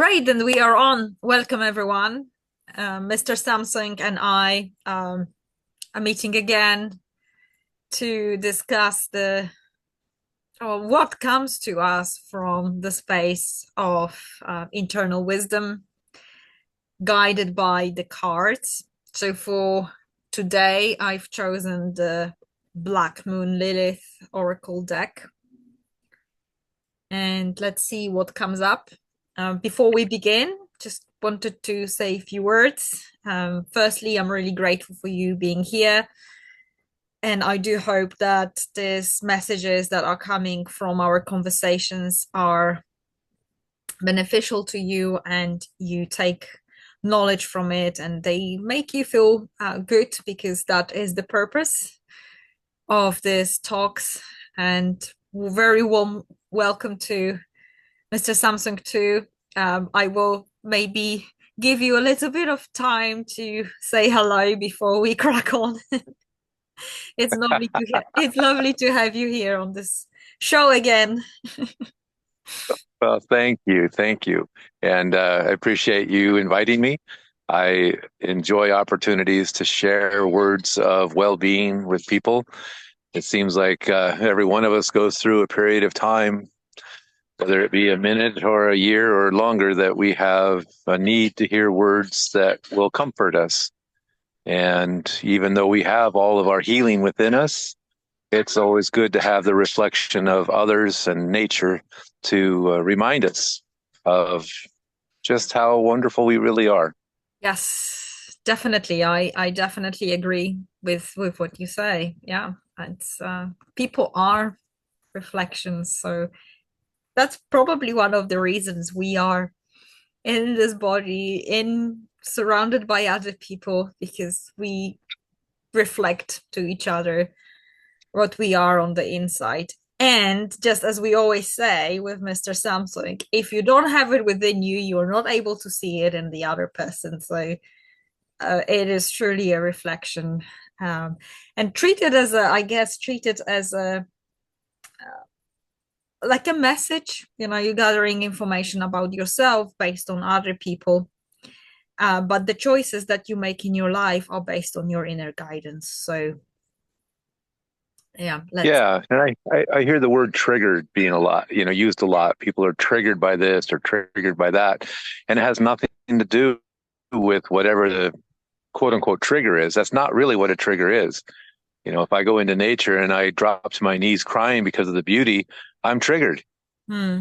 Great, and we are on. Welcome, everyone. Mr. Samsung and I are meeting again to discuss the or what comes to us from the space of internal wisdom, guided by the cards. So for today, I've chosen the Black Moon Lilith Oracle deck, and let's see what comes up. Before we begin, just wanted to say a few words. Firstly, I'm really grateful for you being here. And I do hope that these messages that are coming from our conversations are beneficial to you and you take knowledge from it and they make you feel good, because that is the purpose of these talks. And very warm welcome to Mr. Samsung too. I will maybe give you a little bit of time to say hello before we crack on. It's lovely to have you here on this show again. Well, thank you. Thank you. And I appreciate you inviting me. I enjoy opportunities to share words of well-being with people. It seems like every one of us goes through a period of time, whether it be a minute or a year or longer, that we have a need to hear words that will comfort us. And even though we have all of our healing within us, it's always good to have the reflection of others and nature to remind us of just how wonderful we really are. Yes, definitely. I definitely agree with what you say. Yeah, it's people are reflections, so that's probably one of the reasons we are in this body, in surrounded by other people, because we reflect to each other what we are on the inside. And just as we always say with Mr. Samsung, if you don't have it within you, you're not able to see it in the other person. So it is truly a reflection, and treated as a, I guess, treated as a like a message. You're gathering information about yourself based on other people, but the choices that you make in your life are based on your inner guidance. So yeah, let's. Yeah, and I hear the word triggered being a lot, used a lot. People are triggered by this or triggered by that, and it has nothing to do with whatever the quote unquote trigger is. That's not really what a trigger is. If I go into nature and I drop to my knees crying because of the beauty, I'm triggered. Hmm.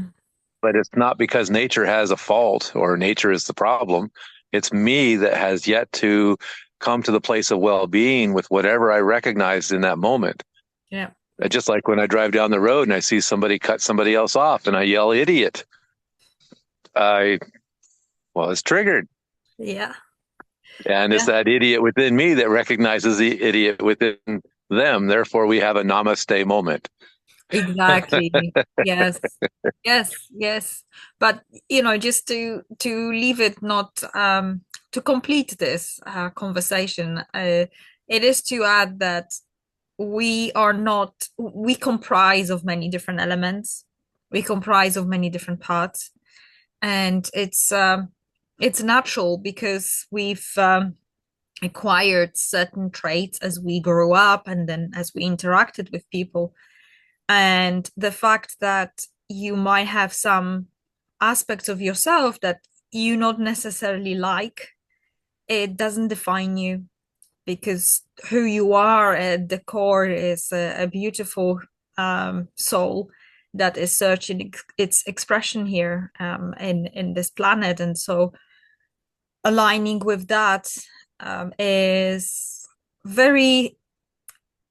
But it's not because nature has a fault or nature is the problem. It's me that has yet to come to the place of well-being with whatever I recognized in that moment. Yeah. Just like when I drive down the road and I see somebody cut somebody else off and I yell idiot. I well, it's triggered. Yeah. And it's Yeah. that idiot within me that recognizes the idiot within them. Therefore, we have a namaste moment. Exactly. Yes. Yes. Yes. But just to leave it not to complete this conversation, it is to add that we comprise of many different elements. We comprise of many different parts, and it's natural because we've acquired certain traits as we grow up and then as we interacted with people. And the fact that you might have some aspects of yourself that you not necessarily like, it doesn't define you, because who you are at the core is a beautiful soul that is searching its expression here, in this planet. And so aligning with that is very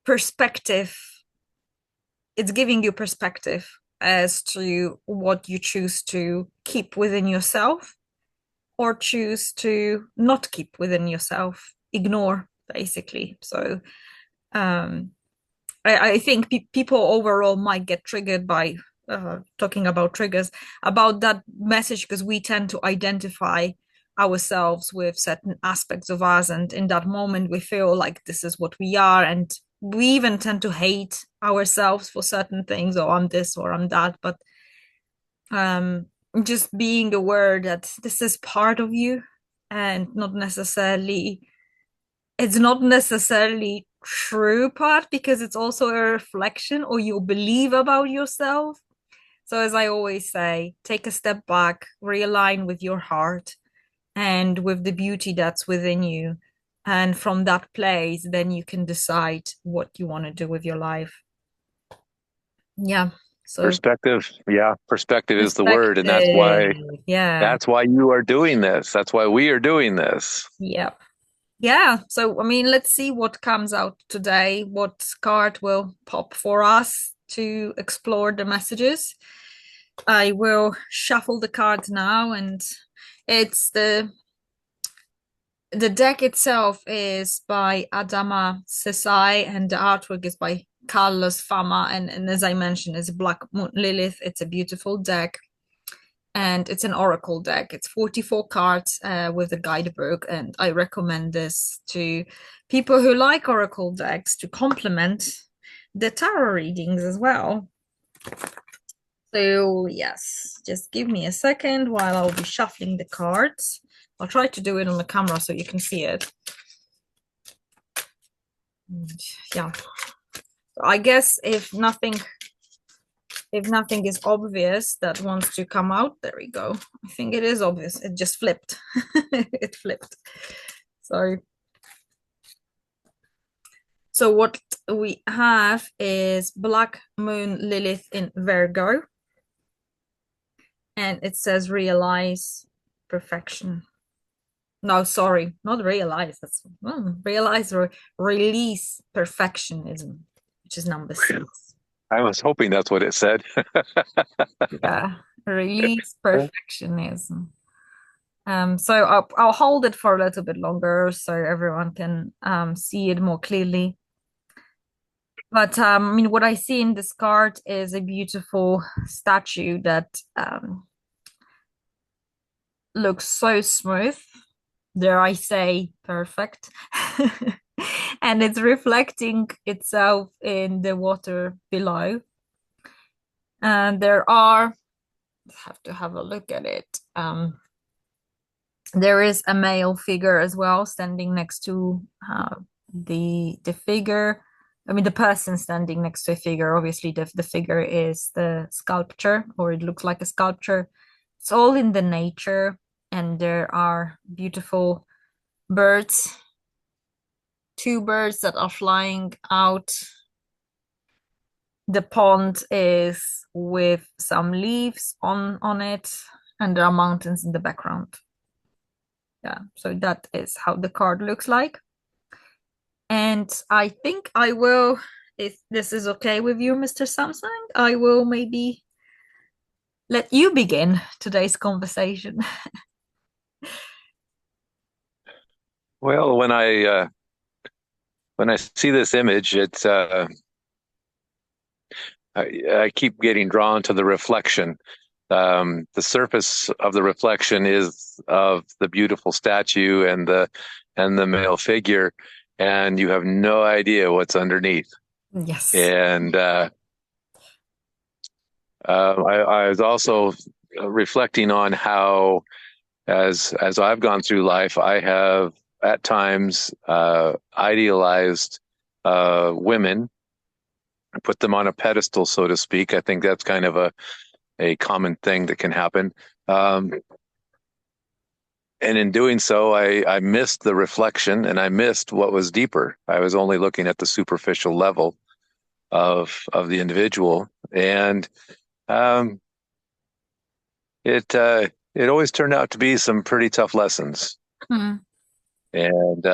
perspective. It's giving you perspective as to what you choose to keep within yourself or choose to not keep within yourself, ignore, basically. So um, I think people overall might get triggered by talking about triggers, about that message, because we tend to identify ourselves with certain aspects of us. And in that moment, we feel like this is what we are. And we even tend to hate ourselves for certain things, or I'm this or I'm that. But just being aware that this is part of you and not necessarily it's not necessarily true part because it's also a reflection or you believe about yourself. So as I always say, take a step back, realign with your heart and with the beauty that's within you. And from that place, then you can decide what you want to do with your life. Yeah. So Perspective. Yeah, perspective is the word, and perspective. Yeah. that's why you are doing this. That's why we are doing this. Yeah. Yeah. So, I mean, let's see what comes out today, what card will pop for us to explore the messages. I will shuffle the cards now, and it's the deck itself is by Adama Sesay, and the artwork is by Carlos Fama. And as I mentioned, it's Black Moon Lilith. It's a beautiful deck, and it's an oracle deck. It's 44 cards with a guidebook, and I recommend this to people who like oracle decks to complement the tarot readings as well. So yes, just give me a second while I'll be shuffling the cards. I'll try to do it on the camera so you can see it. Yeah, I guess if nothing is obvious that wants to come out, there we go. I think it is obvious. It just flipped. It flipped. So what we have is Black Moon Lilith in Virgo, and it says realize perfection. No, sorry, not realize. That's realize or release perfectionism, which is number 6. I was hoping that's what it said. Yeah, release perfectionism. So I'll hold it for a little bit longer so everyone can see it more clearly. But I mean, what I see in this card is a beautiful statue that looks so smooth, dare I say, perfect. And it's reflecting itself in the water below. And there are, have to have a look at it. There is a male figure as well standing next to the figure. I mean, the person standing next to a figure. Obviously, the figure is the sculpture, or it looks like a sculpture. It's all in the nature, and there are beautiful birds, 2 birds that are flying out. The pond is with some leaves on it, and there are mountains in the background. Yeah, so that is how the card looks like. And I think I will, if this is okay with you, Mr. Samsung, I will maybe let you begin today's conversation. Well, when I see this image, I keep getting drawn to the reflection. The surface of the reflection is of the beautiful statue and the male figure, and you have no idea what's underneath. Yes. And I was also reflecting on how, as I've gone through life, I have at times idealized women, put them on a pedestal, so to speak. I think that's kind of a common thing that can happen. And in doing so, I missed the reflection and I missed what was deeper. I was only looking at the superficial level of the individual, and um, it always turned out to be some pretty tough lessons Hmm. and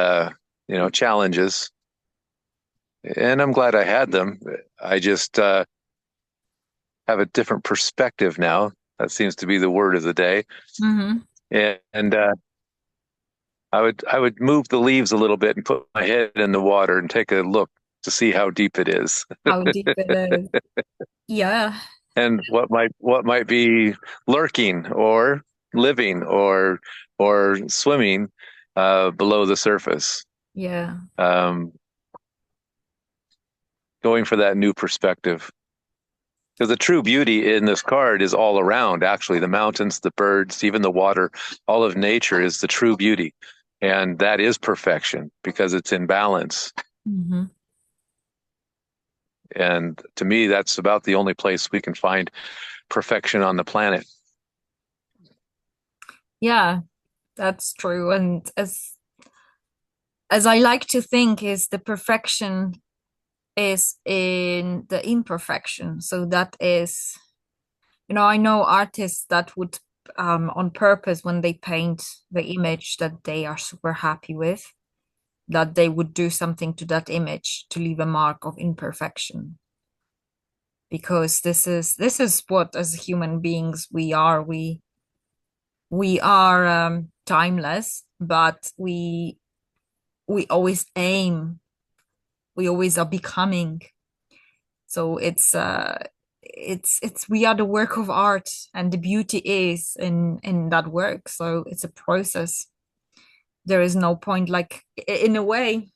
challenges. And I'm glad I had them. I just have a different perspective now. That seems to be the word of the day. Mm-hmm. And I would move the leaves a little bit and put my head in the water and take a look to see how deep it is How deep it is. Yeah. and what might be lurking or living or swimming below the surface. Yeah. Um, Going for that new perspective. Because the true beauty in this card is all around, actually. The mountains, the birds, even the water, all of nature is the true beauty. And that is perfection because it's in balance. Mhm. And to me, that's about the only place we can find perfection on the planet. Yeah, that's true. And as I like to think, is the perfection is in the imperfection. So that is, I know artists that would on purpose when they paint the image that they are super happy with, that they would do something to that image to leave a mark of imperfection. Because this is what as human beings we are. We are timeless, but we always aim, we always are becoming. So it's we are the work of art, and the beauty is in that work. So it's a process. There is no point, like in a way,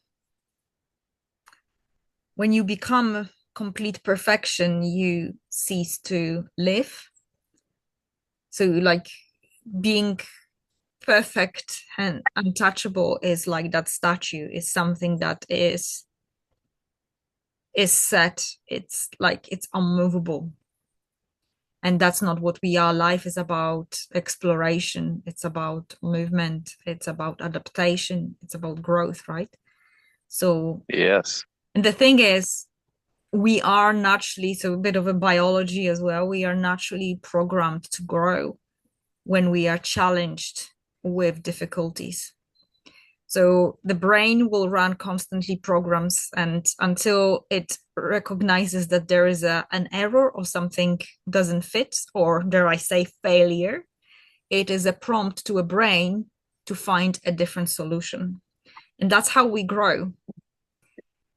when you become complete perfection, you cease to live. So like being perfect and untouchable is like that statue is something that is set. It's like it's unmovable. And that's not what we are. Life is about exploration, it's about movement, it's about adaptation, it's about growth, right? So, Yes. and the thing is, we are naturally, so a bit of a biology as well, we are naturally programmed to grow when we are challenged with difficulties. So the brain will run constantly programs, and until it recognizes that there is an error or something doesn't fit, or dare I say failure, it is a prompt to a brain to find a different solution. And that's how we grow.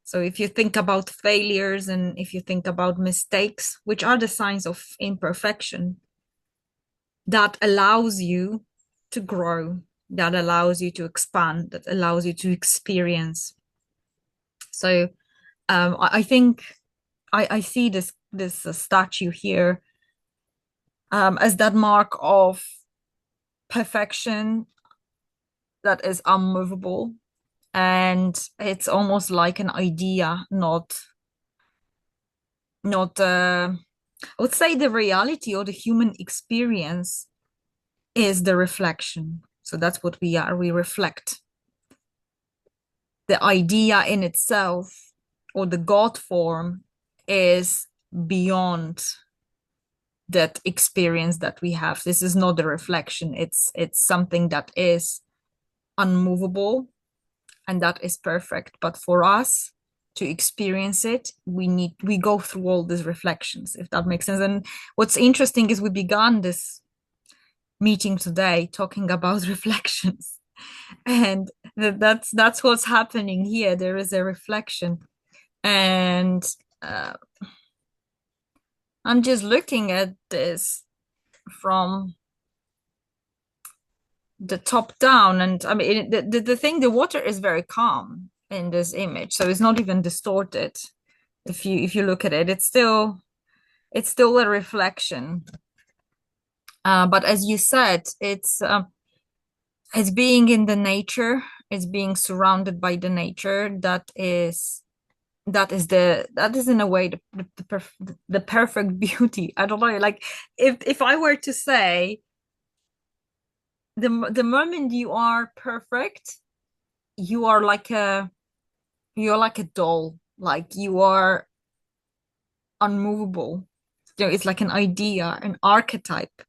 So if you think about failures and if you think about mistakes, which are the signs of imperfection, that allows you to grow, that allows you to expand, that allows you to experience. So I think I see this statue here as that mark of perfection that is unmovable, and it's almost like an idea, not I would say the reality or the human experience is the reflection. So that's what we are. We reflect. The idea in itself or the God form is beyond that experience that we have. This is not a reflection. It's something that is unmovable and that is perfect. But for us to experience it, we go through all these reflections, if that makes sense. And what's interesting is we began this meeting today talking about reflections. And that's what's happening here. There is a reflection. And uh, I'm just looking at this from the top down, and I mean the thing, the water is very calm in this image, so it's not even distorted. If you look at it, it's still a reflection. But as you said, it's being in the nature, it's being surrounded by the nature, that is in a way the perfect beauty. I don't know, like if I were to say the moment you are perfect, you are like a doll, like you are unmovable. It's like an idea, an archetype.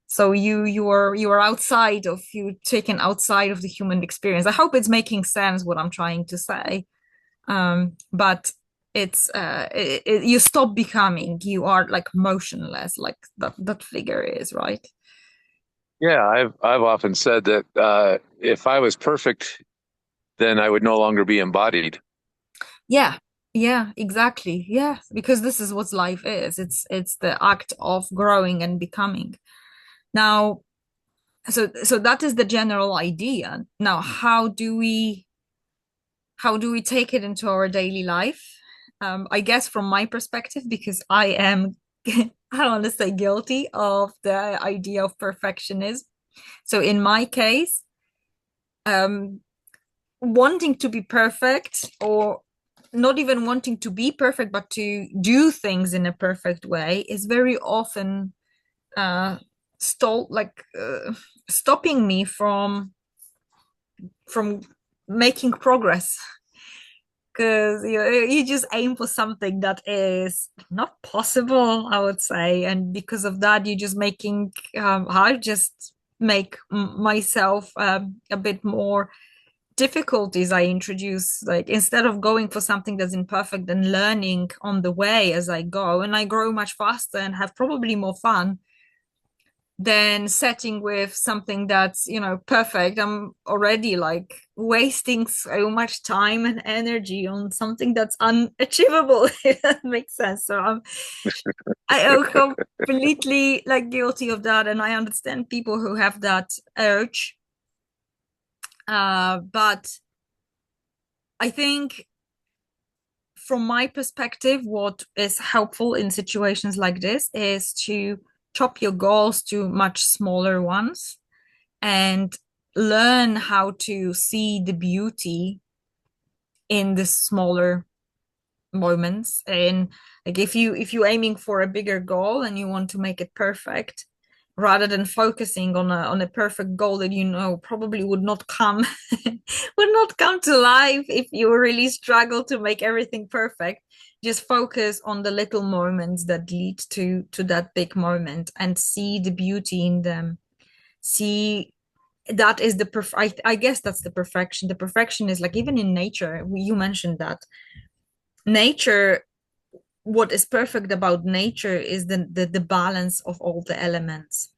So you are outside of, you taken outside of the human experience. I hope it's making sense what I'm trying to say. But you stop becoming, you are like motionless, like that figure is, right? Yeah, I've often said that if I was perfect, then I would no longer be embodied. Yeah, yeah, exactly. Yeah, because this is what life is. It's the act of growing and becoming. Now, so that is the general idea. Now, how do we take it into our daily life? I guess from my perspective, because I am, I don't want to say guilty of the idea of perfectionism. So in my case, um, wanting to be perfect, or not even wanting to be perfect, but to do things in a perfect way is very often uh, stopping me from making progress, because you just aim for something that is not possible, I would say, and because of that you just making I just make myself a bit more difficulties. I introduce, like, instead of going for something that's imperfect and learning on the way as I go, and I grow much faster and have probably more fun than setting with something that's, perfect. I'm already like wasting so much time and energy on something that's unachievable, if that makes sense. So I am completely like guilty of that, and I understand people who have that urge. But I think from my perspective, what is helpful in situations like this is to chop your goals to much smaller ones and learn how to see the beauty in the smaller moments. And like, if you're aiming for a bigger goal and you want to make it perfect, rather than focusing on a perfect goal that probably would not come would not come to life if you really struggle to make everything perfect, just focus on the little moments that lead to that big moment and see the beauty in them. See, that is I guess that's the perfection. The perfection is like, even in nature, you mentioned that nature, what is perfect about nature is the balance of all the elements.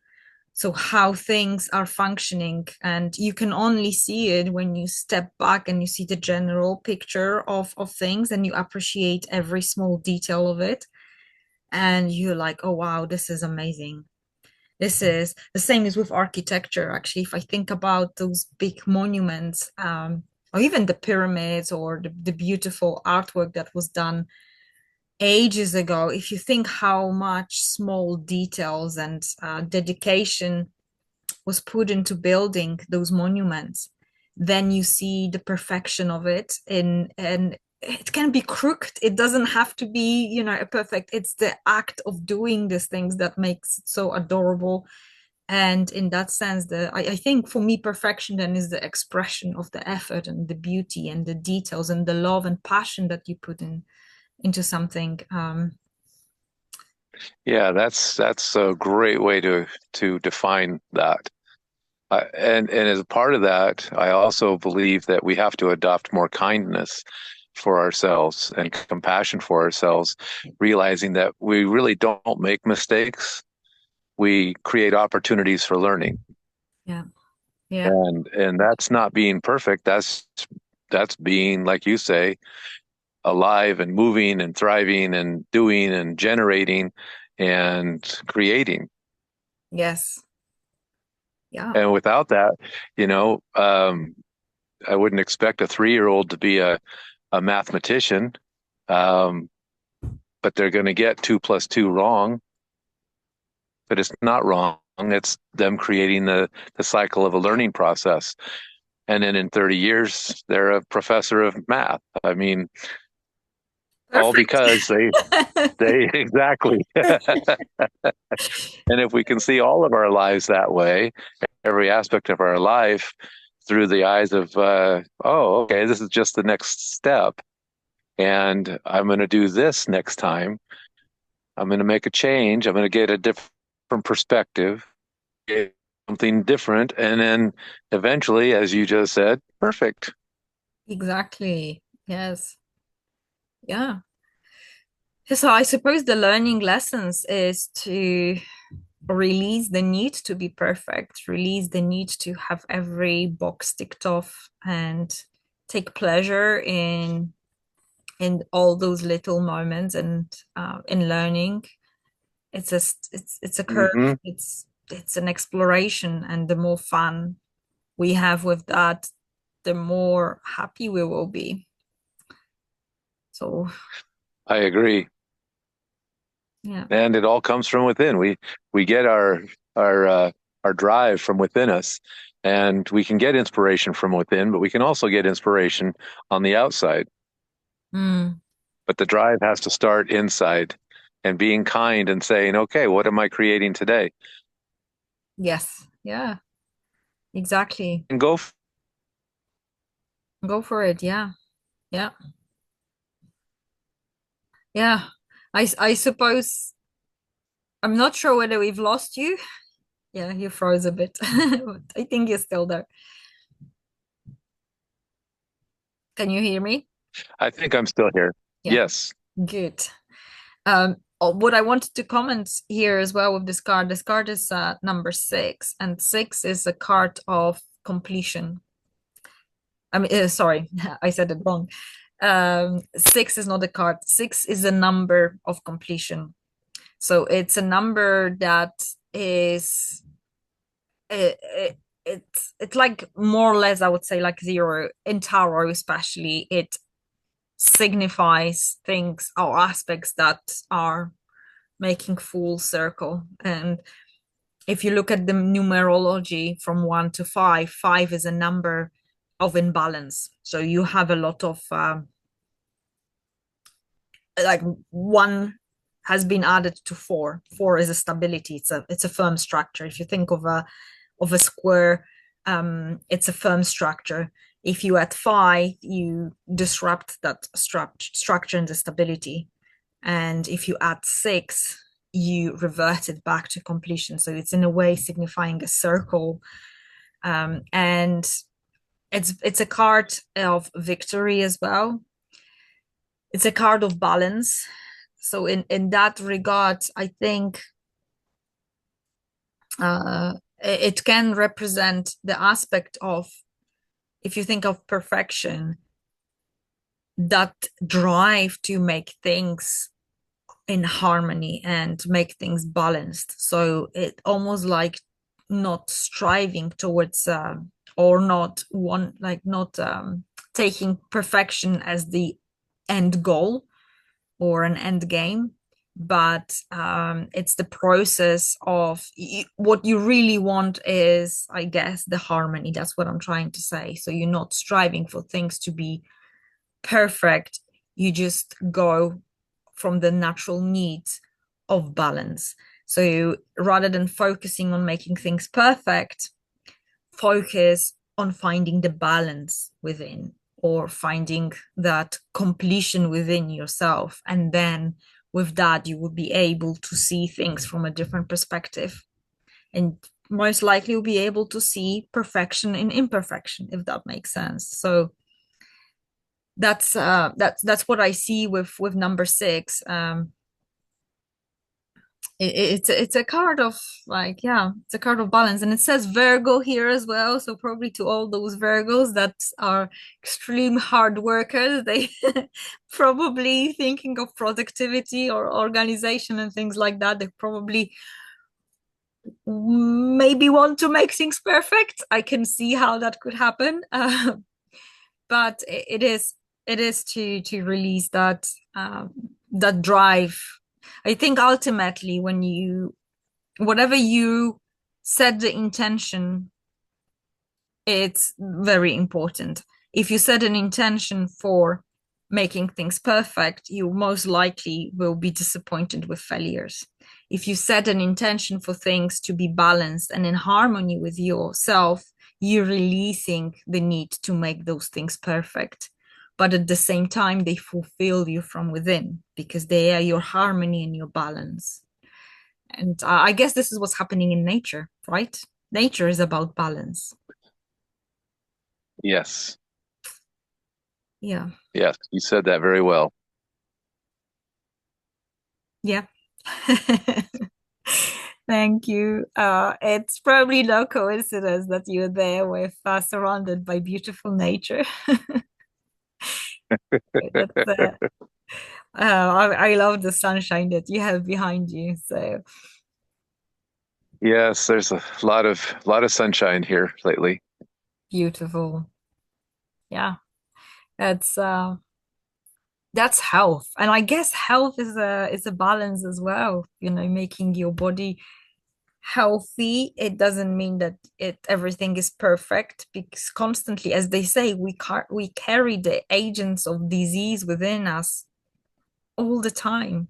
So how things are functioning, and you can only see it when you step back and you see the general picture of things, and you appreciate every small detail of it, and you're like, oh wow, this is amazing. This is the same as with architecture. Actually, if I think about those big monuments, or even the pyramids, or the beautiful artwork that was done ages ago, if you think how much small details and dedication was put into building those monuments, then you see the perfection of it in, and it can be crooked. It doesn't have to be, a perfect. It's the act of doing these things that makes it so adorable. And in that sense, I think for me, perfection then is the expression of the effort and the beauty and the details and the love and passion that you put into something. Yeah, that's a great way to define that. And as a part of that, I also believe that we have to adopt more kindness for ourselves and compassion for ourselves, realizing that we really don't make mistakes. We create opportunities for learning. Yeah, yeah, And that's not being perfect. That's being, like you say, alive and moving and thriving and doing and generating and creating. yes, yeah, And without that, you know, um, I wouldn't expect a 3-year-old to be a mathematician, um, but they're going to get 2 plus 2 wrong. But it's not wrong. It's them creating the cycle of a learning process. And then in 30 years, they're a professor of math. I mean, all perfect. because they exactly. And if we can see all of our lives that way, every aspect of our life through the eyes of, oh, okay, this is just the next step. And I'm going to do this next time. I'm going to make a change. I'm going to get a different perspective, get something different. And then eventually, as you just said, perfect. Exactly. Yes. Yeah. So I suppose the learning lessons is to release the need to be perfect, release the need to have every box ticked off, and take pleasure in all those little moments, and in learning. It's a curve. Hmm. It's an exploration, and the more fun we have with that, the more happy we will be. So I agree. Yeah. And it all comes from within. We get our our drive from within us, and we can get inspiration from within, but we can also get inspiration on the outside. Mm. But the drive has to start inside, and being kind and saying, "Okay, what am I creating today?" Yes. Yeah. Exactly. And go. Go for it. Yeah. Yeah. Yeah. I suppose I'm not sure whether we've lost you. Yeah, you froze a bit. But I think you're still there. Can you hear me? I think I'm still here. Yeah. Yes. Good. What I wanted to comment here as well with this card is number six, and six is a card of completion. I mean, sorry, I said it wrong. Six is not a card. Six is a number of completion. So it's a number that is it's like more or less I would say like zero in tarot, especially it signifies things or aspects that are making full circle. And if you look at the numerology from one to five, five is a number of imbalance. So you have a lot of like one has been added to four. Four is a stability. It's a firm structure. If you think of a square, it's a firm structure. If you add five, you disrupt that structure and the stability. And if you add six, you revert it back to completion. So it's in a way signifying a circle. And it's a card of victory as well. It's a card of balance. So in that regard, I think it can represent the aspect of, if you think of perfection, that drive to make things in harmony and make things balanced. So it almost like not striving towards or not one like not taking perfection as the end goal or an end game, but it's the process of what you really want is, I guess, the harmony. That's what I'm trying to say. So you're not striving for things to be perfect. You just go from the natural needs of balance. So rather than focusing on making things perfect, focus on finding the balance within or finding that completion within yourself. And then with that, you will be able to see things from a different perspective. And most likely you'll be able to see perfection in imperfection, if that makes sense. So that's what I see with number six. It's a card of like, yeah, it's a card of balance, and it says Virgo here as well. So probably to all those Virgos that are extreme hard workers, they probably thinking of productivity or organization and things like that. They probably maybe want to make things perfect. I can see how that could happen. But it is to release that drive. I think ultimately when you whatever you set the intention, it's very important. If you set an intention for making things perfect, you most likely will be disappointed with failures. If you set an intention for things to be balanced and in harmony with yourself, you're releasing the need to make those things perfect. But at the same time, they fulfill you from within because they are your harmony and your balance. And I guess this is what's happening in nature, right? Nature is about balance. Yes. Yeah. Yes. You said that very well. Yeah. Thank you. It's probably no coincidence that you're there with surrounded by beautiful nature. That's I love the sunshine that you have behind you. So Yes, there's a lot of sunshine here lately. beautiful. Yeah. That's That's health. And I guess health is a balance as well, making your body healthy. It doesn't mean that it everything is perfect, because constantly, as they say, we carry the agents of disease within us all the time.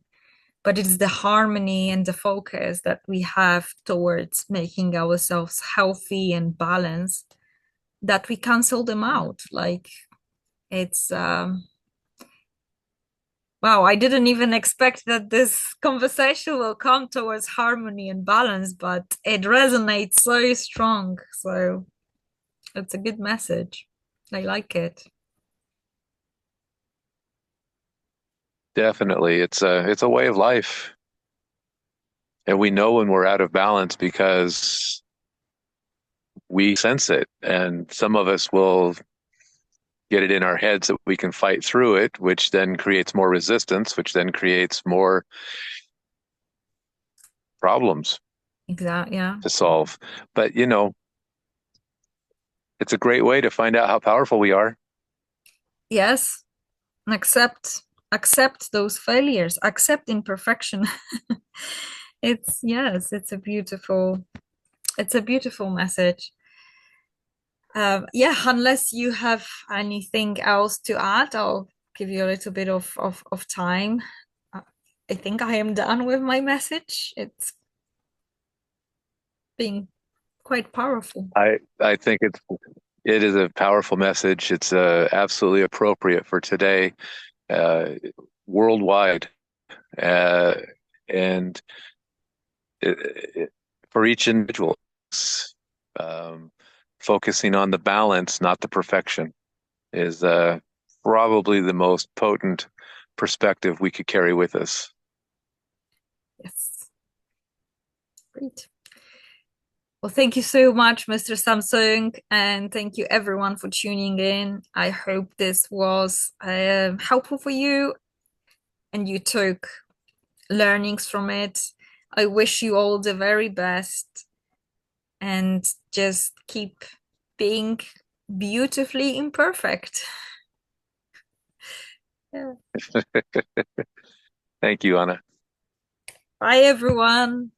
But it's the harmony and the focus that we have towards making ourselves healthy and balanced that we cancel them out. Like it's wow, I didn't even expect that this conversation will come towards harmony and balance, but it resonates so strong. So it's a good message. I like it. Definitely. It's a way of life. And we know when we're out of balance because we sense it. And some of us will get it in our heads that we can fight through it, which then creates more resistance, which then creates more problems Exactly. Yeah. to solve. But, it's a great way to find out how powerful we are. Yes. Accept those failures. Accept imperfection. It's yes, it's a beautiful message. Yeah, unless you have anything else to add, I'll give you a little bit of time. Uh, I think I am done with my message. It's been quite powerful. I think it is a powerful message. It's absolutely appropriate for today, uh, worldwide, uh, and it, for each individual, um, focusing on the balance, not the perfection, is probably the most potent perspective we could carry with us. Yes, great. Well, thank you so much, Mr. Samsung, and thank you everyone for tuning in. I hope this was helpful for you and you took learnings from it. I wish you all the very best and just keep being beautifully imperfect. Yeah. Thank you, Anna. Bye, everyone.